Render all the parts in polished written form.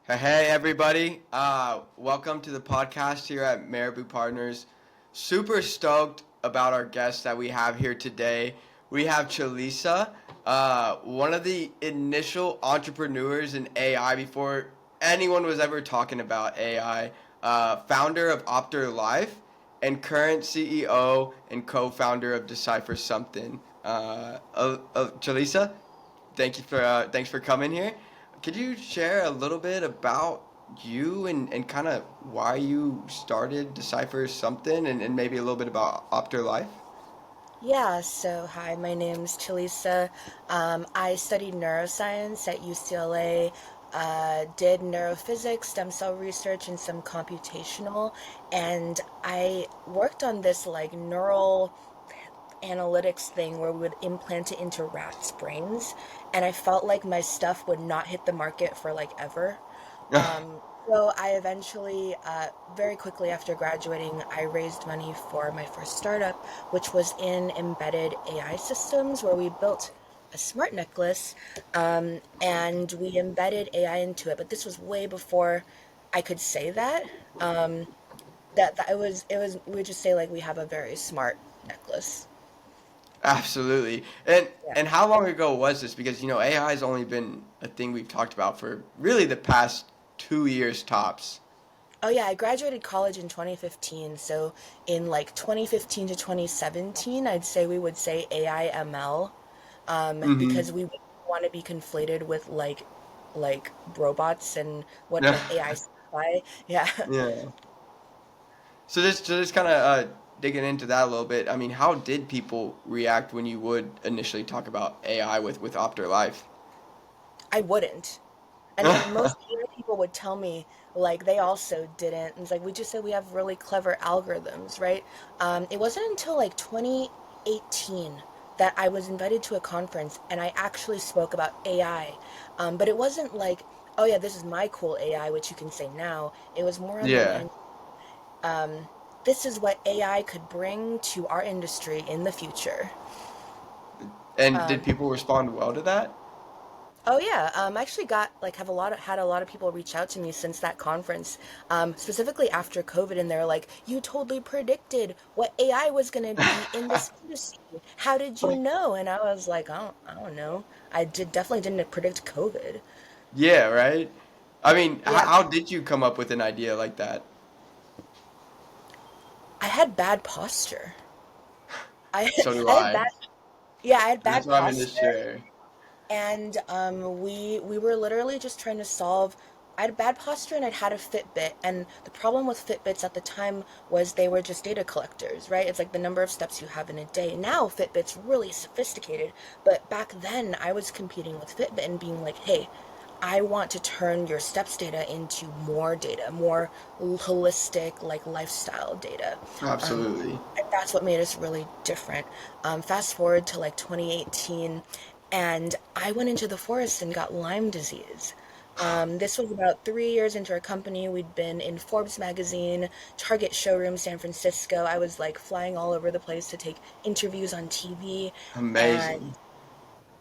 Hey everybody, welcome to the podcast here at Marabou Partners. Super stoked about our guest that we have here today. We have Chalisa, one of the initial entrepreneurs in AI before anyone was ever talking about AI, founder of Opter Life and current CEO and co-founder of Decipher Something. Chalisa, thanks for coming here. Could you share a little bit about you and kind of why you started Decipher Something and maybe a little bit about Opter Life? Yeah, so hi, my name's Chalisa. I studied neuroscience at UCLA, did neurophysics, stem cell research, and some computational. And I worked on this like neural analytics thing where we would implant it into rats' brains. And I felt like my stuff would not hit the market for like ever. So I eventually, very quickly after graduating, I raised money for my first startup, which was in embedded AI systems, where we built a smart necklace, and we embedded AI into it. But this was way before I could say that. Um, that it was we would just say like we have a very smart necklace. Absolutely. And Yeah. and how long ago was this? Because AI has only been a thing we've talked about for really the past 2 years tops. Oh yeah, I graduated college in 2015. So in like 2015 to 2017, I'd say we would say AI ML, because Mm-hmm. we wouldn't want to be conflated with like robots and what Yeah. like AI sci-fi. Yeah. Yeah. So just kind of digging into that a little bit. I mean, how did people react when you would initially talk about AI with Opter Life? I wouldn't. And most AI people would tell me like they also didn't. And it's like we just said we have really clever algorithms, right? It wasn't until like 2018 that I was invited to a conference and I actually spoke about AI. But it wasn't like, oh yeah, this is my cool AI, which you can say now. It was more on the Yeah. line, um, this is what AI could bring to our industry in the future. And did Um, people respond well to that? Oh yeah, I actually got like have a lot of had a lot of people reach out to me since that conference, specifically after COVID, and they're like, "You totally predicted what AI was going to be in this industry. How did you know?" And I was like, I don't know. Definitely didn't predict COVID." Yeah, right? I mean, Yeah, how did you come up with an idea like that? I had bad posture. I So do I had I. bad yeah I had That's bad why I'm in this posture. chair. And we were literally just trying to solve. I had bad posture and I'd had a Fitbit, and the problem with Fitbits at the time was they were just data collectors, right? It's like the number of steps you have in a day. Now Fitbit's really sophisticated, but back then I was competing with Fitbit and being like, hey, I want to turn your steps data into more data, more holistic, like lifestyle data. Absolutely. And that's what made us really different. Fast forward to like 2018, and I went into the forest and got Lyme disease. This was about 3 years into our company. We'd been in Forbes magazine, Target showroom, San Francisco. I was like flying all over the place to take interviews on TV, and Amazing.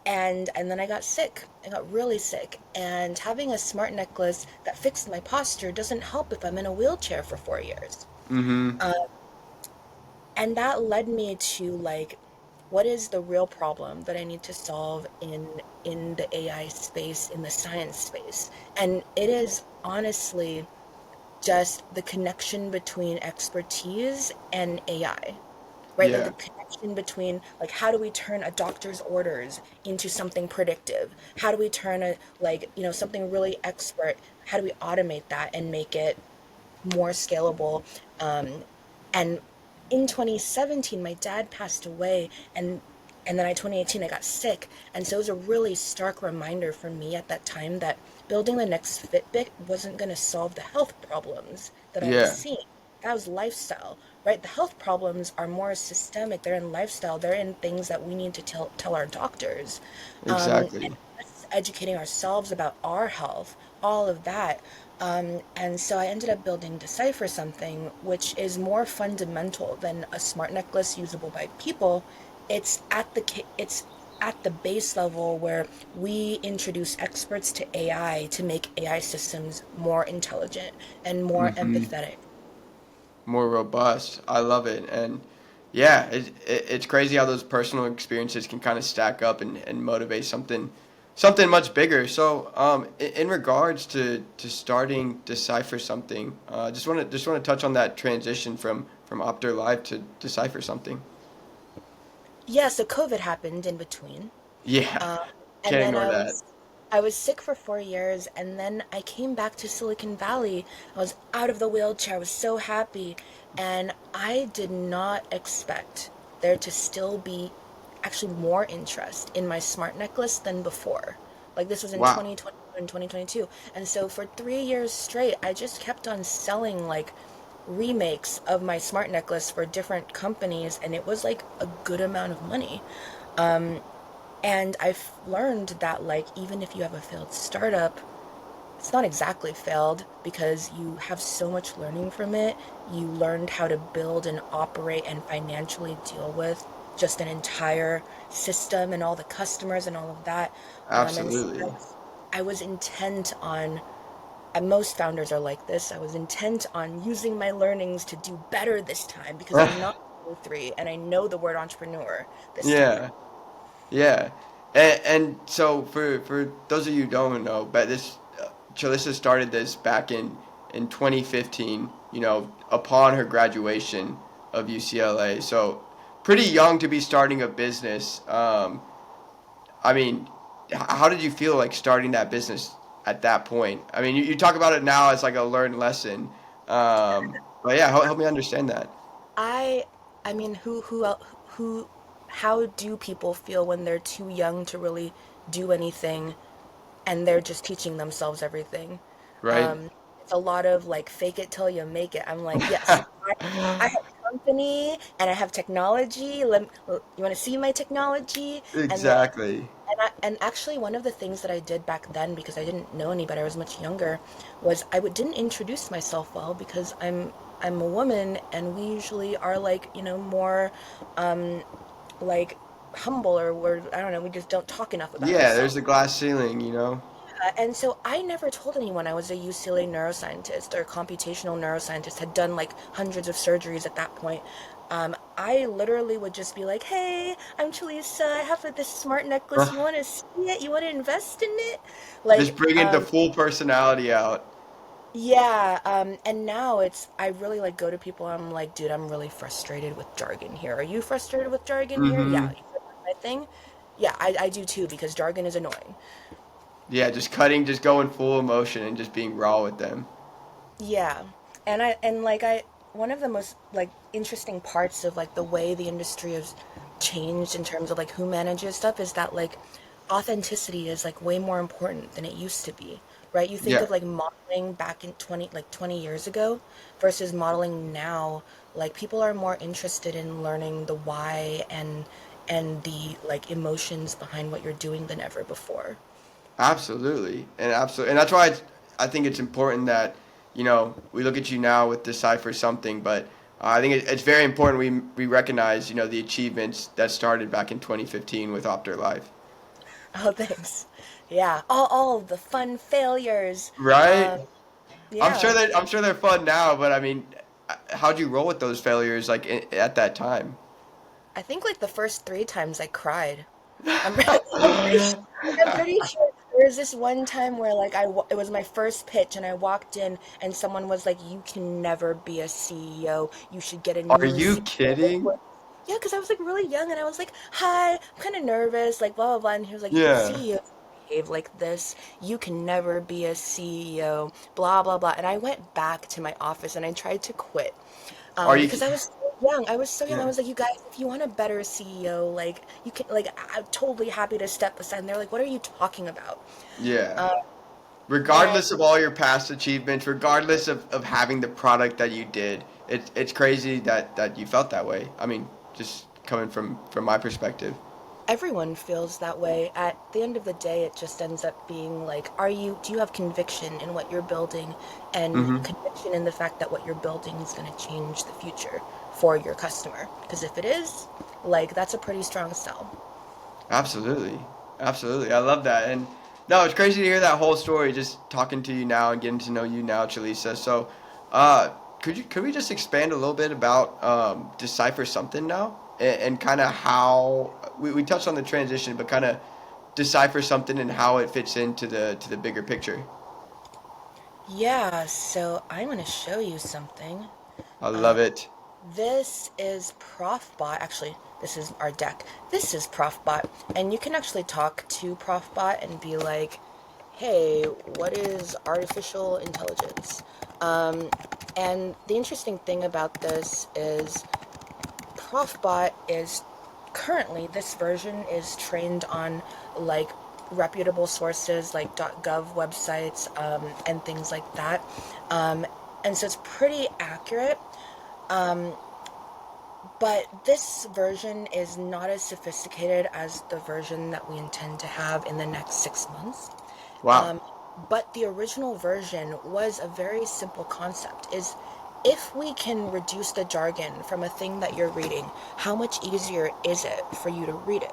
and then I got sick. I got really sick, and having a smart necklace that fixed my posture doesn't help if I'm in a wheelchair for 4 years. Mm-hmm. Uh, and that led me to like, what is the real problem that I need to solve in the AI space, in the science space? And it is honestly just the connection between expertise and AI, right? Like the Yeah. connection between like how do we turn a doctor's orders into something predictive? How do we turn a like, something really expert? How do we automate that and make it more scalable? And in 2017, my dad passed away, and then in 2018 I got sick, and so it was a really stark reminder for me at that time that building the next Fitbit wasn't going to solve the health problems that I was Yeah. seeing. That was lifestyle, right? The health problems are more systemic. They're in lifestyle. They're in things that we need to tell our doctors, and Exactly. us educating ourselves about our health, all of that. And so I ended up building Decipher Something, which is more fundamental than a smart necklace usable by people. It's at the base level where we introduce experts to AI to make AI systems more intelligent and more Hmm. empathetic. More robust. I love it. And yeah, it's crazy how those personal experiences can kind of stack up and motivate something much bigger. So, in regards to starting Decipher Something, just want to touch on that transition from Opter Live to Decipher Something. Yeah, so COVID happened in between. Yeah, Um, and can't then ignore that. I was sick for 4 years, and then I came back to Silicon Valley. I was out of the wheelchair. I was so happy, and I did not expect there to still be actually more interest in my smart necklace than before. Like this was in Wow. 2020 and 2022. And so for 3 years straight, I just kept on selling like remakes of my smart necklace for different companies, and it was like a good amount of money. And I've learned that, like, even if you have a failed startup, it's not exactly failed because you have so much learning from it. You learned how to build and operate and financially deal with just an entire system and all the customers and all of that. And so Absolutely. I was intent on, and most founders are like this, I was intent on using my learnings to do better this time because I'm not 23 and I know the word entrepreneur this time. Yeah. Yeah, and so for those of you who don't know, but this Chalisa started this back in 2015. You know, upon her graduation of UCLA, so pretty young to be starting a business. I mean, how did you feel like starting that business at that point? I mean, you talk about it now as like a learned lesson, but yeah, help me understand that. I I mean, who how do people feel when they're too young to really do anything and they're just teaching themselves everything? Right? Um, it's a lot of like fake it till you make it. I'm like, yes, I have a company and I have technology. You want to see my technology? And then Exactly. and actually one of the things that I did back then because I didn't know any better, I was much younger, was didn't introduce myself well because I'm a woman and we usually are like, more um like humble or we're I don't know, we just don't talk enough about Yeah, there's ourselves. the glass ceiling, you know. And so I never told anyone I was a UCLA neuroscientist or computational neuroscientist, had done like hundreds of surgeries at that point. I literally would just be like, hey, I'm Chalisa. I have this smart necklace. You want to see it? You want to invest in it? Just Like, bringing the full personality out. yeah. And now I really like go to people. I'm like, dude, I'm really frustrated with jargon here. Are you frustrated with jargon here? Yeah. Mm-hmm. You said that's my thing. Yeah, I do too because jargon is annoying. Yeah, just cutting, just going full emotion and just being raw with them. Yeah. And one of the most like interesting parts of like the way the industry has changed in terms of like who manages stuff is that like authenticity is like way more important than it used to be. Right? You think Yeah, of like modeling back in 20 years ago versus modeling now, like people are more interested in learning the why and the like emotions behind what you're doing than ever before. absolutely, and that's why I think it's important that we look at you now with Decipher Something, but I think it's very important we recognize the achievements that started back in 2015 with Opter Life. Oh, thanks. Yeah, all of the fun failures. Right? Um, yeah, I'm sure they're fun now, but I mean, how'd you roll with those failures like at that time? I think like the first 3 times I cried. I'm, I'm pretty sure. I'm pretty sure there was this one time where like it was my first pitch and I walked in and someone was like, "You can never be a CEO. You should get a Are new you CEO." kidding? Yeah, because I was like really young and I was like, "Hi, I'm kind of nervous," like blah blah blah. And he was like, Yeah. "CEOs behave like this. You can never be a CEO." Blah blah blah. And I went back to my office and I tried to quit Are you? because I was so young. I was so young. I Yeah. was like, you guys, if you want a better CEO, like you can, like I'm totally happy to step aside. And they're like, what are you talking about? Yeah. Uh, and Regardless of all your past achievements, regardless of having the product that you did, it's crazy that you felt that way. I mean, just coming from my perspective. everyone feels that way. At the end of the day, it just ends up being like, do you have conviction in what you're building and Hmm. conviction in the fact that what you're building is going to change the future for your customer? Because if it is, like, that's a pretty strong sell. Absolutely. Absolutely. I love that. And no, it's crazy to hear that whole story just talking to you now and getting to know you now, Chalisa. So, uh, could we just expand a little bit about Decipher Something now and kind of how we touched on the transition, but kind of Decipher Something and how it fits into the bigger picture. Yeah, so I'm going to show you something. I love Um, it. this is Prof Bot. Actually, this is our deck. This is Prof Bot, and you can actually talk to Prof Bot and be like, "Hey, what is artificial intelligence?" Um, and the interesting thing about this is ProfBot is currently this version is trained on like reputable sources like .gov websites and things like that, um, and so it's pretty accurate. Um, but this version is not as sophisticated as the version that we intend to have in the next 6 months. Wow. Um, but the original version was a very simple concept is if we can reduce the jargon from a thing that you're reading, how much easier is it for you to read it?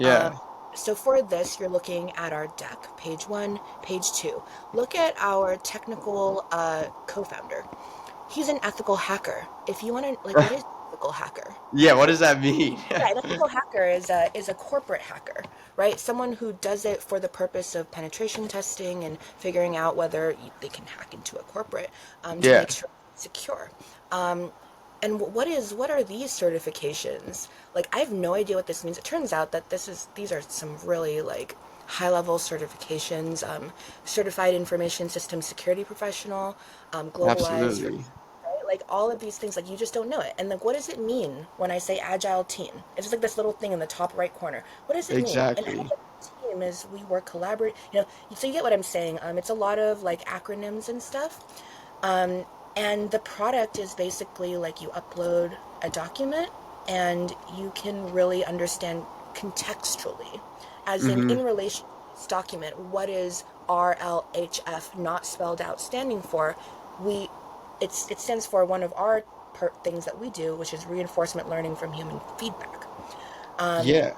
Um, Yeah. so for this, you're looking at our deck, page 1, page 2. Look at our technical co-founder. He's an ethical hacker. If you want to, like, what is an ethical hacker? Yeah. What does that mean? Yeah, an ethical hacker is a corporate hacker, right? Someone who does it for the purpose of penetration testing and figuring out whether they can hack into a corporate to Yeah. make sure it's secure. Um, and what are these certifications? Like, I have no idea what this means. It turns out that these are some really like high level certifications. Certified information system security professional, globalized, Absolutely. right? Like all of these things, like you just don't know it. And like, what does it mean when I say agile team? It's just like this little thing in the top right corner. What does it mean? An Exactly. agile team is we work collaborate. You know, so you get what I'm saying. It's a lot of like acronyms and stuff. Um, and the product is basically like you upload a document and you can really understand contextually, as Mm-hmm. in relation to this document, what is RLHF not spelled out standing for? We it stands for one of our things that we do, which is reinforcement learning from human feedback. Um, Yeah.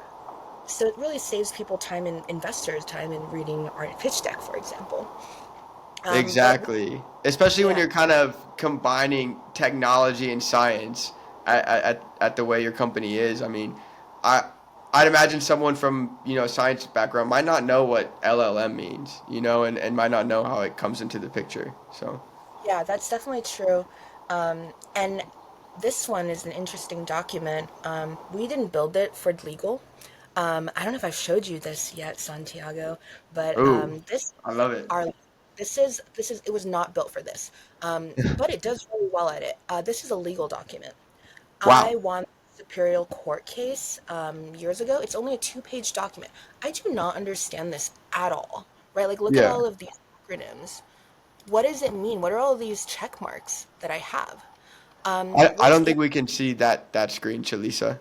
so it really saves people time and investors time in reading our pitch deck, for example. But Exactly. Especially when yeah, you're kind of combining technology and science at the way your company is. I mean, I I'd imagine someone from, a science background might not know what LLM means, and might not know how it comes into the picture. So, yeah, that's definitely true. And this one is an interesting document. We didn't build it for legal. I don't know if I've showed you this yet, Santiago, but ooh, I love it. our this is it was not built for this, but it does really well at it. This is a legal document. I Wow. won a superior court case years ago. It's only a two-page document. I do not understand this at all, right? Like, look at Yeah. all of these acronyms. What does it mean? What are all these check marks that I have? I What's don't the think we can see that screen, Chalisa.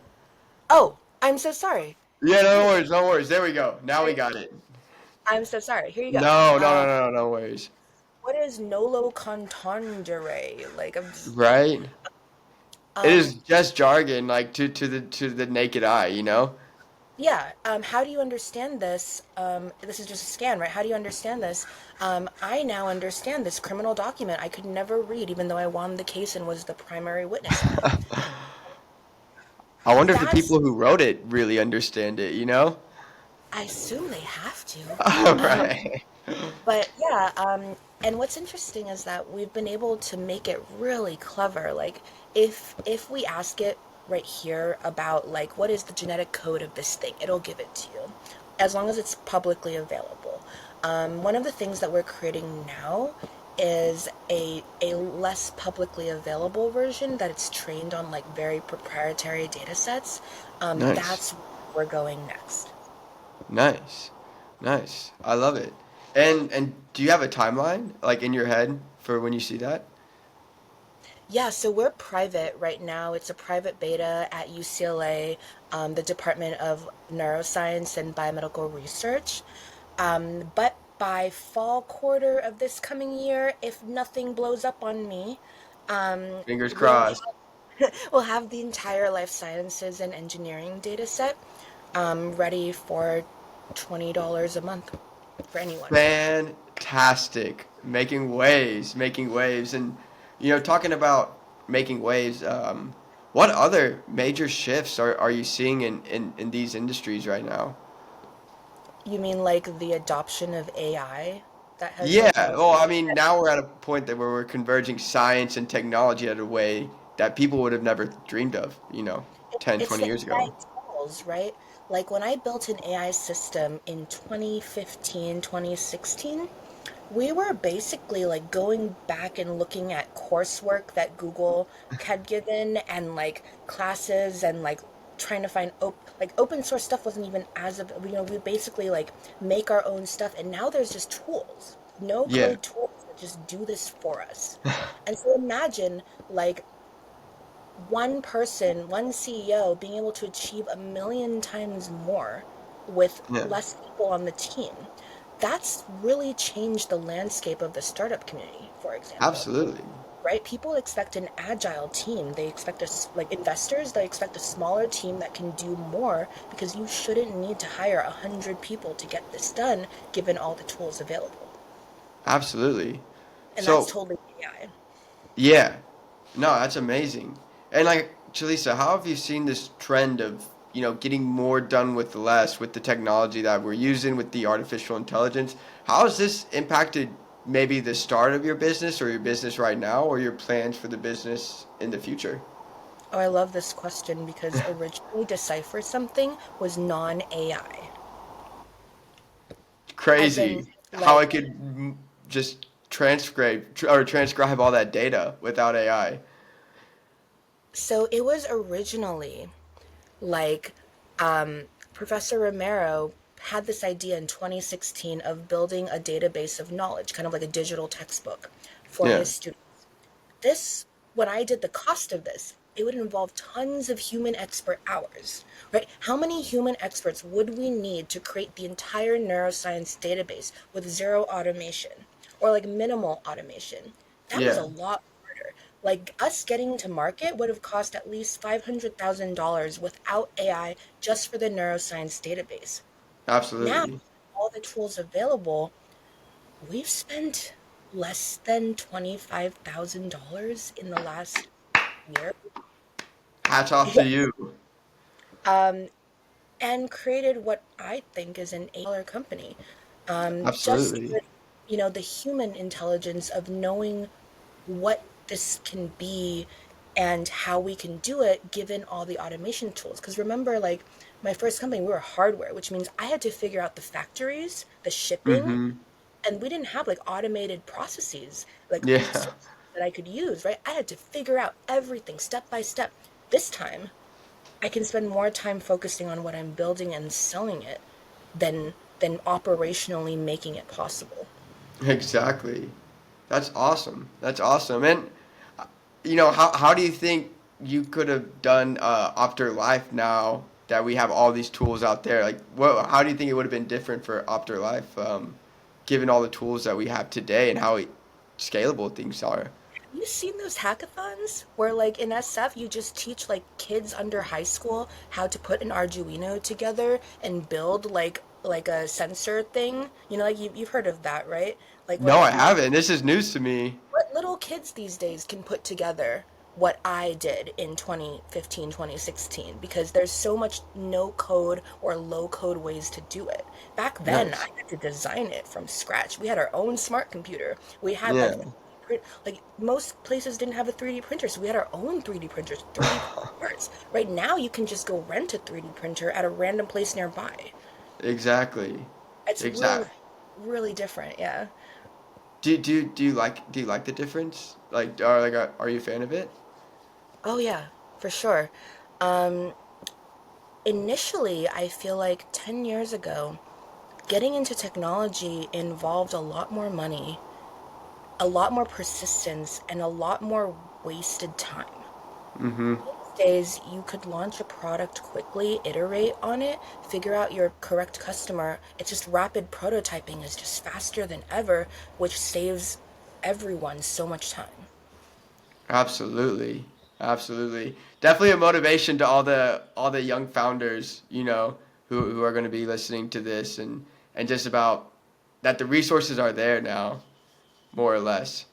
Oh, I'm so sorry. Yeah, Here no you go. worries, no worries. There we go. Now we got it. I'm so sorry. Here you go. No, no, no, Uh, no, no worries. what is nolo contendere? Like, I'm just, Right? It um, is just jargon, like to the naked eye, you know? yeah. How do you understand this? This is just a scan, right? How do you understand this? I now understand this criminal document I could never read, even though I won the case and was the primary witness in it. I wonder if the That's, people who wrote it really understand it, you know? I assume they have to. All Um, right. But yeah, and what's interesting is that we've been able to make it really clever. Like if we ask it right here about like what is the genetic code of this thing, it'll give it to you, as long as it's publicly available. One of the things that we're creating now is a less publicly available version that it's trained on like very proprietary data sets. Nice. That's where we're going next. Nice. Nice. I love it. And do you have a timeline like in your head for when you see that? Yeah, so we're private right now. It's a private beta at UCLA, the Department of Neuroscience and Biomedical Research. But by fall quarter of this coming year, if nothing blows up on me, Fingers we'll crossed. we'll have the entire life sciences and engineering data set. Ready for $20 a month for anyone. Fantastic. Making waves. And, talking about making waves, what other major shifts are you seeing in these industries right now? You mean like the adoption of AI that has Yeah, like really well, I mean, now we're at a point that where we're converging science and technology at a way that people would have never dreamed of, 10, it's 20 the years AI ago. tools, right? Like when I built an AI system in 2015, 2016, we were basically like going back and looking at coursework that Google had given and like classes and like trying to find like open source stuff wasn't even as of we basically like make our own stuff and now there's just tools, no Yeah. code tools that just do this for us. And so imagine like one person, one CEO being able to achieve a million times more with Yeah, less people on the team. That's really changed the landscape of the startup community, for example. absolutely. Right? People expect an agile team. They expect like investors, they expect a smaller team that can do more because you shouldn't need to hire 100 people to get this done given all the tools available. Absolutely. And that's So, totally AI. yeah. No, that's amazing. And like, Chalisa, how have you seen this trend of, getting more done with less with the technology that we're using with the artificial intelligence? How has this impacted maybe the start of your business or your business right now or your plans for the business in the future? Oh, I love this question because originally Decipher Something was non-AI. As in, Crazy how I like, could just transcribe all that data without AI. so it was originally like Professor Romero had this idea in 2016 of building a database of knowledge, kind of like a digital textbook for Yeah, his students. This, when I did the cost of this, it would involve tons of human expert hours, right? How many human experts would we need to create the entire neuroscience database with zero automation or like minimal automation? That was a yeah, lot harder. Like us getting to market would have cost at least $500,000 without AI just for the neuroscience database. Now, absolutely. all the tools available, we've spent less than $25,000 in the last year. Hats off to you. um, and created what I think is an $8 company. Just Absolutely. with, the human intelligence of knowing what this can be and how we can do it given all the automation tools. Because remember, like my first company, we were hardware, which means I had to figure out the factories, the shipping, Mm-hmm. and we didn't have like automated processes like Yeah, that I could use, right? I had to figure out everything step by step. This time, I can spend more time focusing on what I'm building and selling it than operationally making it possible. exactly. That's awesome. That's awesome. And how do you think you could have done Opter Life now that we have all these tools out there? Like, how do you think it would have been different for Opter Life, given all the tools that we have today and how scalable things are? Have you seen those hackathons where like in SF you just teach like kids under high school how to put an Arduino together and build like a sensor thing? Like you've heard of that, right? Like No, what I what haven't. This is news to me. what little kids these days can put together what I did in 2015, 2016, because there's so much no code or low code ways to do it. Back then, I Nice. had to design it from scratch. We had our own smart computer. We had like Yeah. like most places didn't have a 3D printer, so we had our own 3D printers, 3D parts. Right now, you can just go rent a 3D printer at a random place nearby. Exactly. It's really, Exactly. really different, yeah. Do you like the difference? Are you a fan of it? Oh yeah, for sure. Um, Initially, I feel like 10 years ago, getting into technology involved a lot more money, a lot more persistence, and a lot more wasted time. Mm-hmm. These days, you could launch a product quickly, iterate on it, figure out your correct customer. It's just rapid prototyping is just faster than ever, which saves everyone so much time. Absolutely. Absolutely. Definitely a motivation to all the young founders, who are going to be listening to this, and just about that the resources are there now, more or less.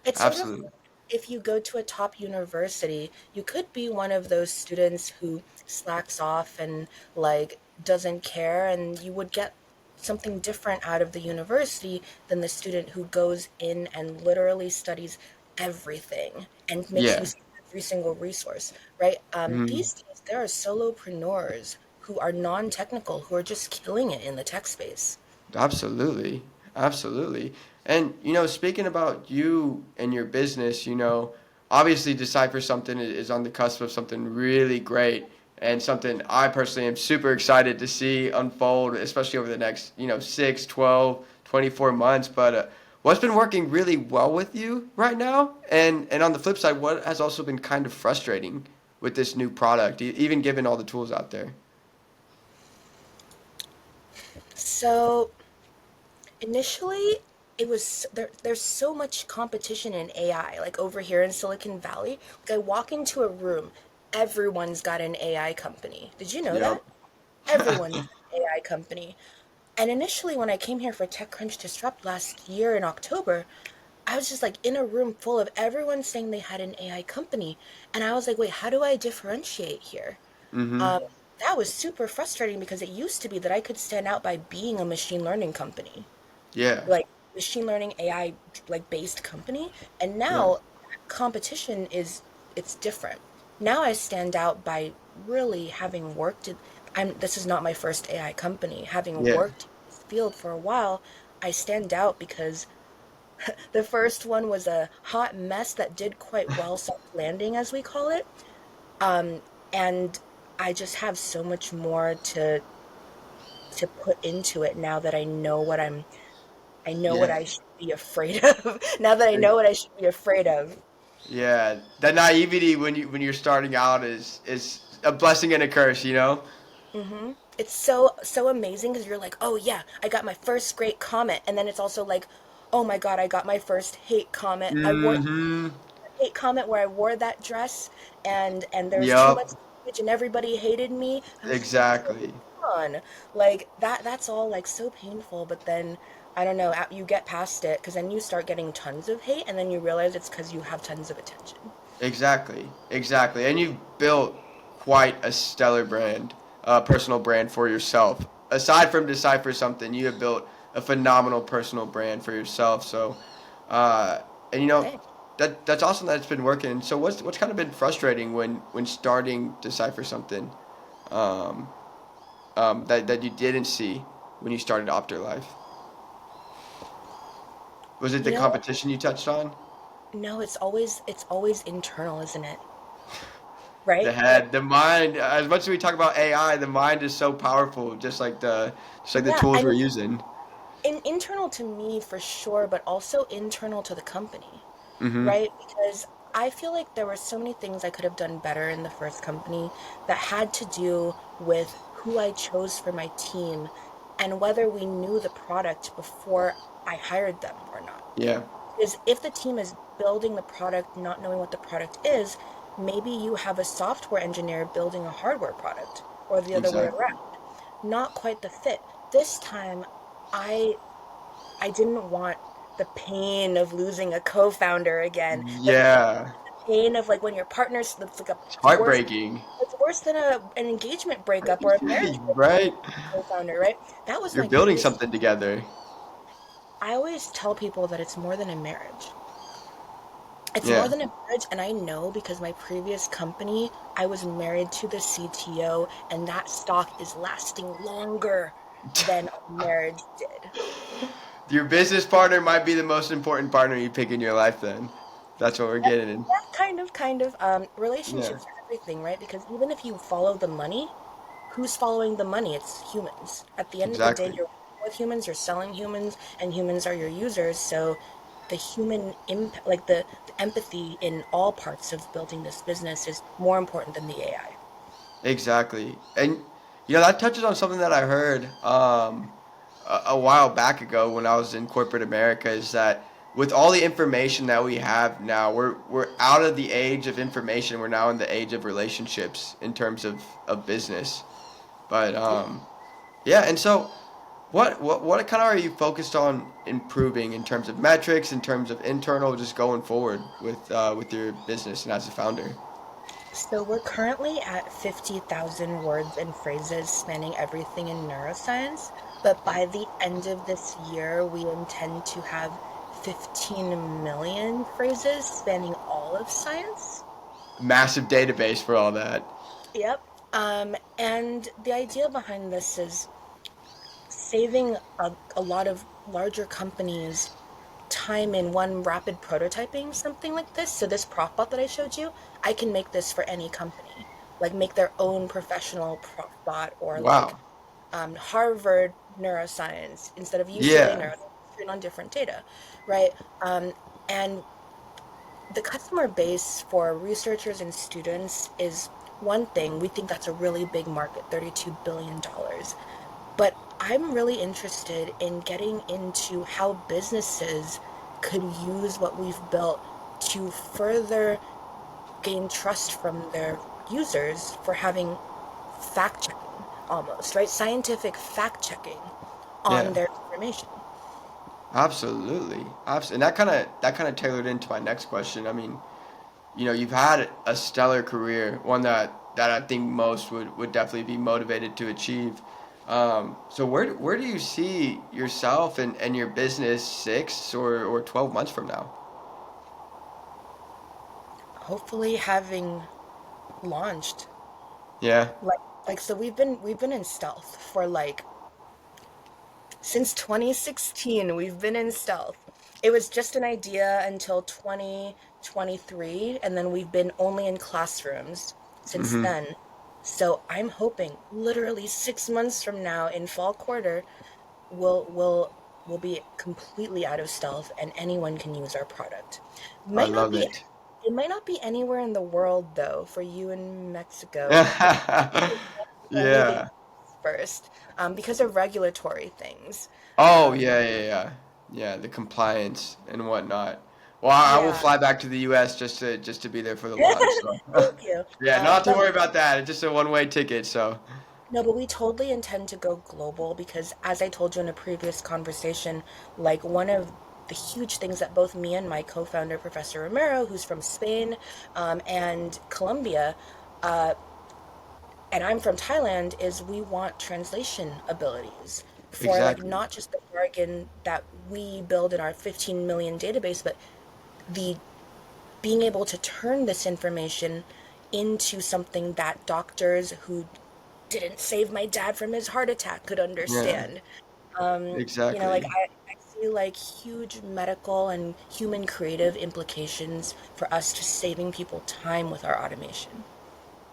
It's sort of Absolutely. if you go to a top university, you could be one of those students who slacks off and like doesn't care, and you would get something different out of the university than the student who goes in and literally studies everything and makes Yeah. use of every single resource, right? Hmm. These days, there are solopreneurs who are non-technical who are just killing it in the tech space. Absolutely. Absolutely. And, speaking about you and your business, obviously Decipher Something is on the cusp of something really great and something I personally am super excited to see unfold, especially over the next, 6, 12, 24 months. But what's been working really well with you right now? And on the flip side, what has also been kind of frustrating with this new product, even given all the tools out there? So initially, it was there's so much competition in AI, like over here in Silicon Valley. Like I walk into a room, everyone's got an AI company. Did you know Yep. that? Everyone's got an AI company. And initially, when I came here for TechCrunch Disrupt last year in October, I was just like in a room full of everyone saying they had an AI company. And I was like, wait, how do I differentiate here? Hmm. Um, that was super frustrating because it used to be that I could stand out by being a machine learning company, Yeah. like machine learning AI like based company, and Yeah. now competition is it's different. Now I stand out by really having worked in this is not my first AI company. Having Yeah. worked in this field for a while, I stand out because the first one was a hot mess that did quite well, soft landing as we call it. Um, and I just have so much more to put into it now that I know what Yeah. I should be afraid of. Now that I know what I should be afraid of. Yeah, that naivety when you're starting out is a blessing and a curse. It's so amazing because you're like, oh yeah, I got my first great comment, and then it's also like, oh my god, I got my first hate comment. I wore Mm-hmm. hate comment where I wore that dress, and there was too much Yup. language, and everybody hated me. I was just like, come Exactly. on, like that's all like so painful. But then I don't know, you get past it because then you start getting tons of hate, and then you realize it's because you have tons of attention. Exactly. Exactly. And you've built quite a stellar brand, personal brand for yourself. Aside from Decipher Something, you have built a phenomenal personal brand for yourself. So, uh, and Thanks. that's awesome that it's been working. So, what's kind of been frustrating when starting Decipher Something? Um, that you didn't see when you started Opterlife? Was it You the know, competition you touched on? no, it's always internal, isn't it? The Right? Like, head, the mind. As much as we talk about AI, the mind is so powerful. Just like the yeah, tools I we're mean, using. internal to me for sure, but also internal to the company, Hmm. right? Because I feel like there were so many things I could have done better in the first company that had to do with who I chose for my team and whether we knew the product before I hired them or not. Yeah. Because if the team is building the product not knowing what the product is, maybe you have a software engineer building a hardware product or the other way Exactly. around. Not quite the fit. This time, I I didn't want the pain of losing a co-founder again. Yeah. The pain of like when your partner's it's like It's it's worse heartbreaking. it's worse than an engagement breakup or a marriage breakup Right. co-founder, right? That was You're my building biggest. something together. I always tell people that it's more than a marriage. It's more Yeah. than a marriage, and I know because my previous company, I was married to the CTO, and that stock is lasting longer than a marriage did. Your business partner might be the most important partner you pick in your life. Then, that's what we're Yeah, getting in. yeah, kind of. Yeah. Relationships are everything, right? Because even if you follow the money, who's following the money? It's humans. At the end of the day, Exactly. you're working with humans, you're selling humans, and humans are your users. So the human impact, like the empathy in all parts of building this business is more important than the AI. Exactly. And that touches on something that I heard a while back ago when I was in corporate America is that with all the information that we have now, we're out of the age of information. We're now in the age of relationships in terms of business. But Yeah, and so what kind of are you focused on improving in terms of metrics, in terms of internal, just going forward with your business and as a founder? So we're currently at 50,000 words and phrases spanning everything in neuroscience, but by the end of this year, we intend to have 15 million phrases spanning all of science. Massive database for all that. Yep. And the idea behind this is saving a lot of larger companies time in one rapid prototyping something like this. So this Prof Bot that I showed you, I can make this for any company, like make their own professional Prof Bot or like Wow. Harvard neuroscience instead of UCLA Yeah. neuroscience, train on different data, right? And the customer base for researchers and students is one thing. We think that's a really big market, $32 billion. But I'm really interested in getting into how businesses could use what we've built to further gain trust from their users for having fact checking almost, right? Scientific fact checking on Yeah. their information. Absolutely. And that kind of tailored into my next question. I mean, you've had a stellar career, one that I think most would definitely be motivated to achieve. So where do you see yourself and your business 6 or 12 months from now? Hopefully having launched Yeah. like so we've been in stealth for like since 2016, we've been in stealth. It was just an idea until 2023, and then we've been only in classrooms since Hmm. then. So I'm hoping literally 6 months from now in fall quarter, we'll be completely out of stealth and anyone can use our product. I Might not love be it. it might not be anywhere in the world though for you in Mexico. Moving Yeah. first because of regulatory things. Oh, Um, yeah, yeah, yeah. Yeah, the compliance and whatnot. Well, I will yeah, fly back to the US just to be there for the launch. So. thank you. Yeah, not to But worry about that. It's just a one-way ticket, so. no, but we totally intend to go global because, as I told you in a previous conversation, like one of the huge things that both me and my co-founder, Professor Romero, who's from Spain, and Colombia, uh, and I'm from Thailand, is we want translation abilities for like Exactly. not just the jargon that we build in our 15 million database, but the being able to turn this information into something that doctors who didn't save my dad from his heart attack could Yeah, understand. Like exactly. I see like huge medical and human creative implications for us just saving people time with our automation.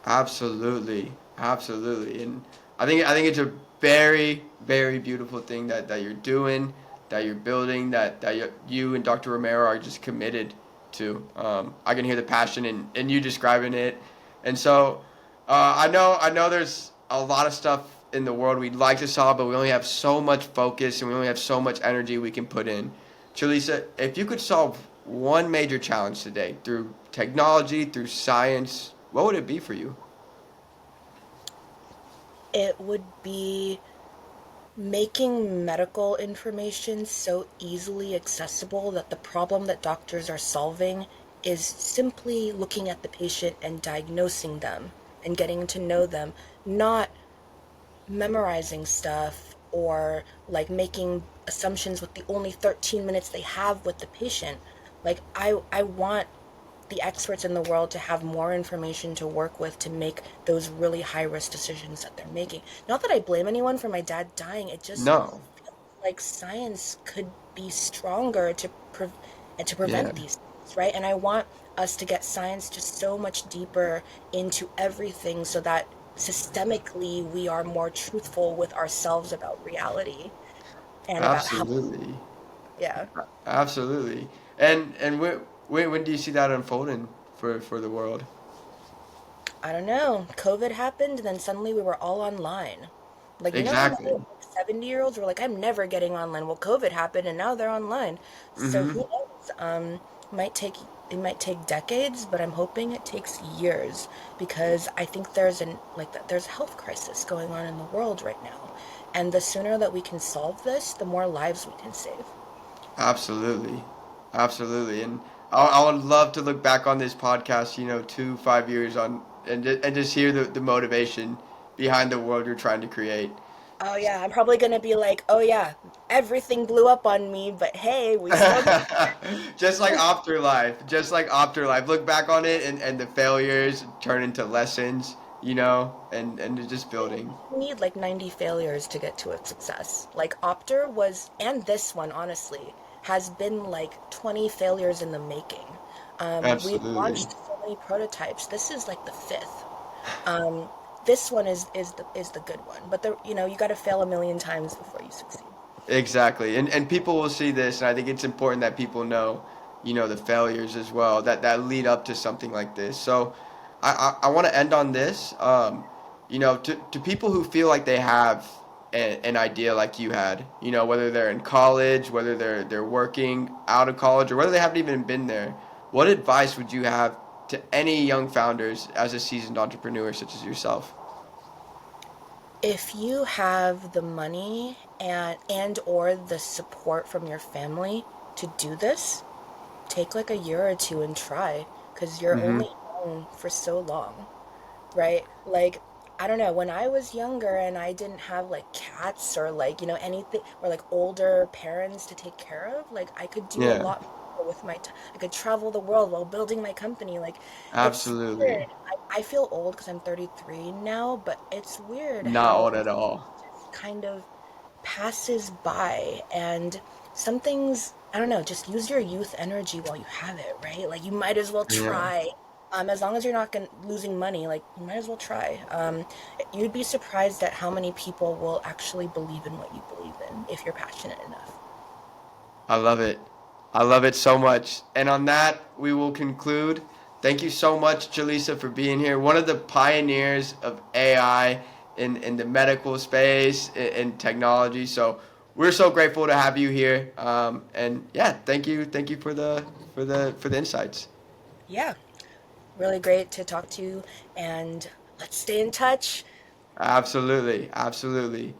Absolutely. Absolutely. And I think it's a very, very beautiful thing that you're doing, that you're building, that you and Dr. Romero are just committed to. I can hear the passion in you describing it. And so I know there's a lot of stuff in the world we'd like to solve, but we only have so much focus and we only have so much energy we can put in. Chalisa, if you could solve one major challenge today through technology, through science, what would it be for you? It would be making medical information so easily accessible that the problem that doctors are solving is simply looking at the patient and diagnosing them and getting to know them, not memorizing stuff or like making assumptions with the only 13 minutes they have with the patient. Like I want the experts in the world to have more information to work with to make those really high risk decisions that they're making. Not that I blame anyone for my dad dying, it just No. feels like science could be stronger and to Yeah. prevent these things, right? And I want us to get science just so much deeper into everything so that systemically we are more truthful with ourselves about reality and about how, Absolutely. yeah. Absolutely. And when do you see that unfolding for the world? I don't know. COVID happened, and then suddenly we were all online. Like, you know how now Exactly. 70-year-olds were like, I'm never getting online. Well, COVID happened, and now they're online. So Mm-hmm. who knows? Might take it might take decades, but I'm hoping it takes years because I think there's a health crisis going on in the world right now, And the sooner that we can solve this, the more lives we can save. Absolutely, absolutely. And I would love to look back on this podcast, 2, 5 years on, and just hear the motivation behind the world you're trying to create. Oh yeah, I'm probably gonna be like, oh yeah, everything blew up on me, but hey, we still got Just like afterlife, just like afterlife. Look back on it, and the failures turn into lessons, and just building. you need like 90 failures to get to a success. Like Opter was, and this one honestly has been like 20 failures in the making. We've Absolutely. launched so many prototypes. This is like the fifth. Um, this one is the good one, but you got to fail a million times before you succeed. Exactly. And people will see this, and I think it's important that people know, the failures as well that lead up to something like this. So I want to end on this. To people who feel like they have an idea like you had, whether they're in college, whether they're working out of college, or whether they haven't even been there, what advice would you have to any young founders as a seasoned entrepreneur such as yourself? If you have the money and or the support from your family to do this, take like a year or two and try, because you're Mm-hmm. only young for so long, right? Like, I don't know, when I was younger and I didn't have like cats or like, anything, or like older parents to take care of, like I could do a Yeah, lot more with my time. I could travel the world while building my company. Like, it's absolutely. weird. I feel old because I'm 33 now, but it's weird Not how old at all. kind of passes by, and some things, I don't know, just use your youth energy while you have it, right? Like you might as well Yeah. try. As long as you're not losing money, like you might as well try. You'd be surprised at how many people will actually believe in what you believe in if you're passionate enough. I love it. I love it so much. And on that, we will conclude. Thank you so much, Chalisa, for being here. One of the pioneers of AI in the medical space, in technology. So we're so grateful to have you here. And yeah, thank you for the insights. Yeah, really great to talk to you, and let's stay in touch. Absolutely, absolutely.